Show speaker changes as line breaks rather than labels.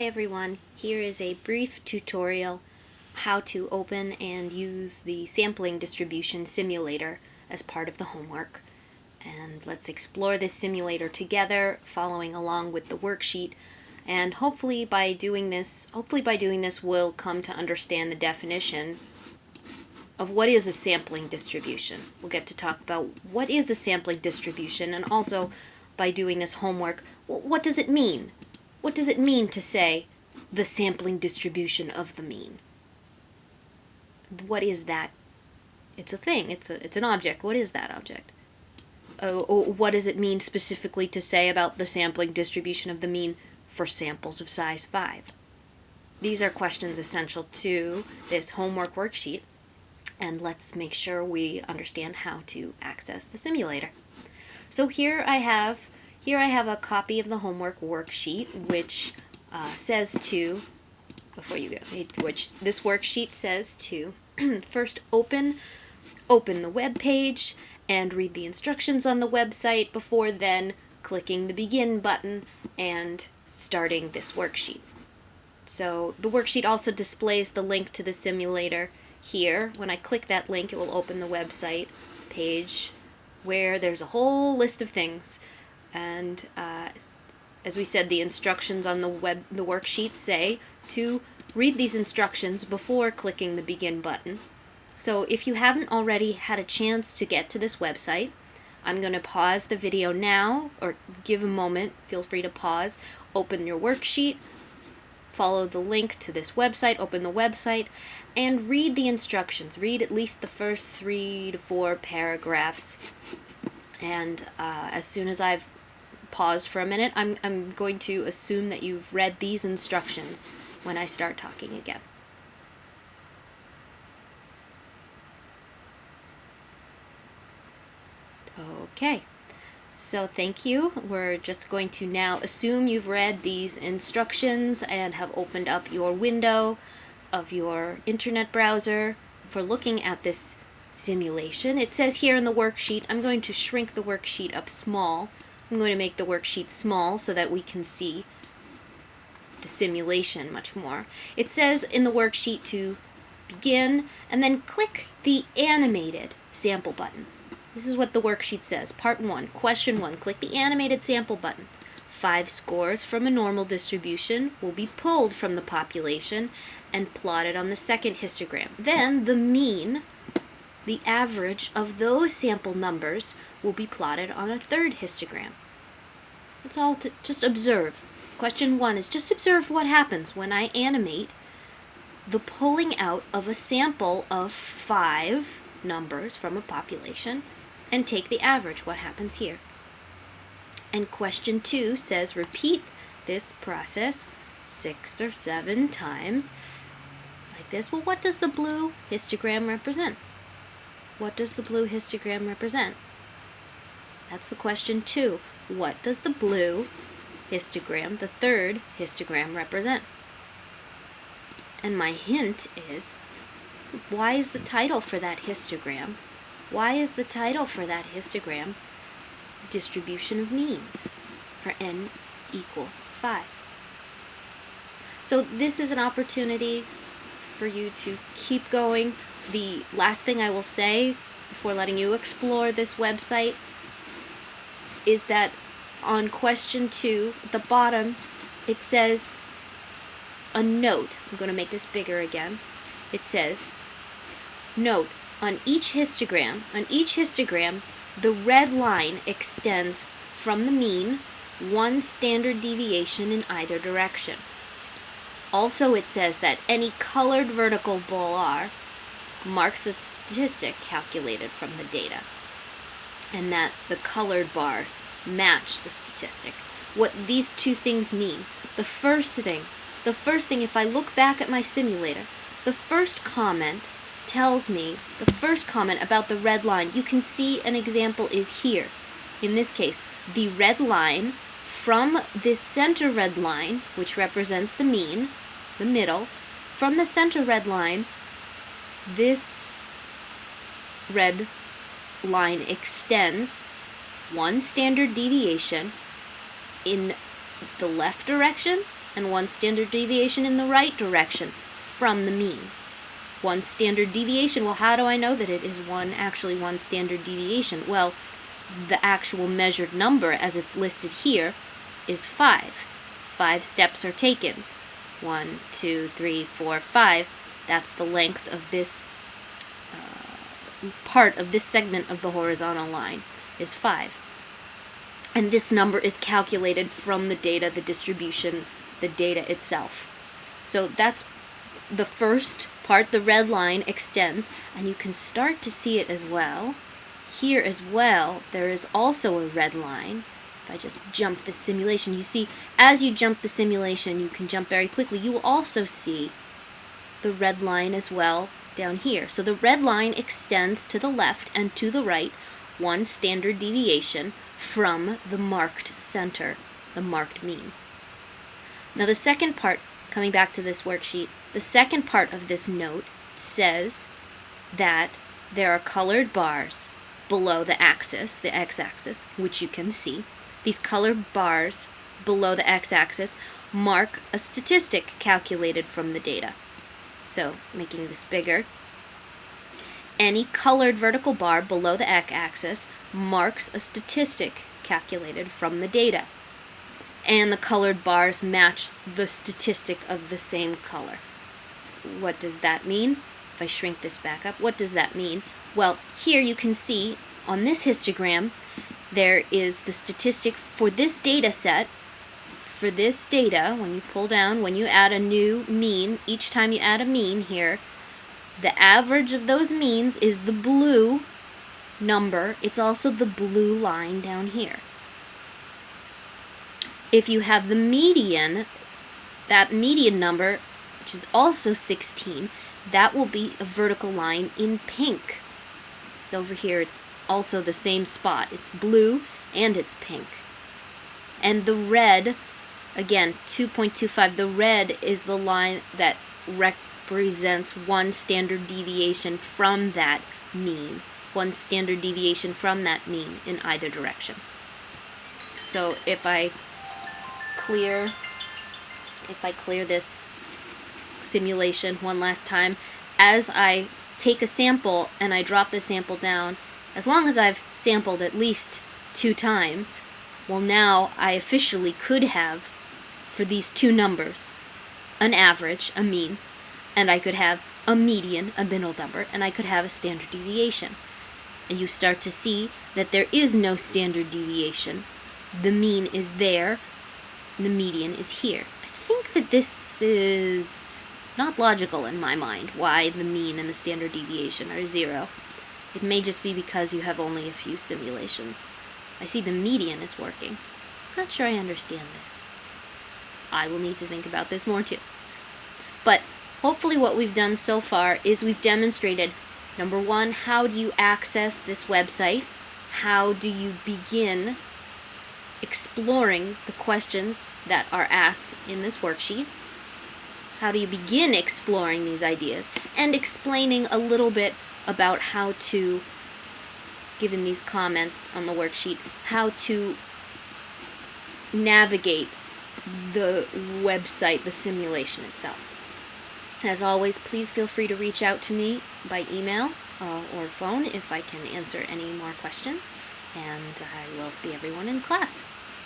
Hey everyone, here is a brief tutorial how to open and use the sampling distribution simulator as part of the homework. And let's explore this simulator together, following along with the worksheet. And hopefully by doing this we'll come to understand the definition of what is a sampling distribution. We'll get to talk about what is a sampling distribution, and also by doing this homework, what does it mean? What does it mean to say the sampling distribution of the mean? What is that? It's a thing. It's an object. What is that object? What does it mean specifically to say about the sampling distribution of the mean for samples of size 5? These are questions essential to this homework worksheet, and let's make sure we understand how to access the simulator. So here I have a copy of the homework worksheet, which says to, which this worksheet says to first open the web page and read the instructions on the website before then clicking the begin button and starting this worksheet. So the worksheet also displays the link to the simulator here. When I click that link, it will open the website page where there's a whole list of things. And as we said, the instructions on the worksheet say to read these instructions before clicking the begin button. So if you haven't already had a chance to get to this website, I'm going to pause the video now, or give a moment, feel free to pause, open your worksheet, follow the link to this website, open the website, and read the instructions. Read at least the first 3 to 4 paragraphs. And as soon as I've paused for a minute, I'm going to assume that you've read these instructions when I start talking again. Okay, so thank you. We're just going to now assume you've read these instructions and have opened up your window of your internet browser for looking at this simulation. It says here in the worksheet, I'm going to shrink the worksheet up small. I'm going to make the worksheet small so that we can see the simulation much more. It says in the worksheet to begin and then click the animated sample button. This is what the worksheet says. Part 1, question 1, click the animated sample button. 5 scores from a normal distribution will be pulled from the population and plotted on the second histogram. Then the mean, the average of those sample numbers, will be plotted on a third histogram. That's all to just observe. Question 1 is just observe what happens when I animate the pulling out of a sample of 5 numbers from a population and take the average. What happens here? And question 2 says repeat this process 6 or 7 times like this. Well, what does the blue histogram represent? What does the blue histogram represent? That's the question 2. What does the blue histogram, the third histogram, represent? And my hint is, why is the title for that histogram? Why is the title for that histogram distribution of means for n equals 5? So this is an opportunity for you to keep going. The last thing I will say before letting you explore this website is that on question 2, at the bottom, it says a note. I'm going to make this bigger again. It says, note, on each histogram, the red line extends from the mean 1 standard deviation in either direction. Also, it says that any colored vertical bar marks a statistic calculated from the data, and that the colored bars match the statistic. What these two things mean. The first thing, if I look back at my simulator, the first comment tells me, the first comment about the red line, you can see an example is here. In this case, the red line from this center red line, which represents the mean, the middle, from the center red line, this red line extends 1 standard deviation in the left direction and 1 standard deviation in the right direction from the mean. 1 standard deviation, well, how do I know that it is actually 1 standard deviation? Well, the actual measured number as it's listed here is 5. 5 steps are taken. 1, 2, 3, 4, 5. That's the length of this part of this segment of the horizontal line is 5. And this number is calculated from the data, the distribution, the data itself. So that's the first part. The red line extends, and you can start to see it as well. Here as well, there is also a red line. If I just jump the simulation, you see, as you jump the simulation, you can jump very quickly. You will also see the red line as well down here. So the red line extends to the left and to the right 1 standard deviation from the marked center, the marked mean. Now the second part, coming back to this worksheet, the second part of this note says that there are colored bars below the axis, the x-axis, which you can see. These colored bars below the x-axis mark a statistic calculated from the data. So, making this bigger, any colored vertical bar below the x-axis marks a statistic calculated from the data. And the colored bars match the statistic of the same color. What does that mean? If I shrink this back up, what does that mean? Well, here you can see on this histogram, there is the statistic for this data set. For this data, when you pull down, when you add a new mean, each time you add a mean here, the average of those means is the blue number. It's also the blue line down here. If you have the median, that median number, which is also 16, that will be a vertical line in pink. So over here, it's also the same spot. It's blue and it's pink. And the red, again, 2.25, the red is the line that represents 1 standard deviation from that mean. 1 standard deviation from that mean in either direction. So if I clear this simulation one last time, as I take a sample and I drop the sample down, as long as I've sampled at least 2 times, well, now I officially could have, for these 2 numbers, an average, a mean, and I could have a median, a middle number, and I could have a standard deviation. And you start to see that there is no standard deviation. The mean is there, the median is here. I think that this is not logical in my mind, why the mean and the standard deviation are 0. It may just be because you have only a few simulations. I see the median is working. I'm not sure I understand this. I will need to think about this more too. But hopefully what we've done so far is we've demonstrated, number 1, how do you access this website? How do you begin exploring the questions that are asked in this worksheet? How do you begin exploring these ideas and explaining a little bit about how to, given these comments on the worksheet, how to navigate the website, the simulation itself. As always, please feel free to reach out to me by email or phone if I can answer any more questions, and I will see everyone in class.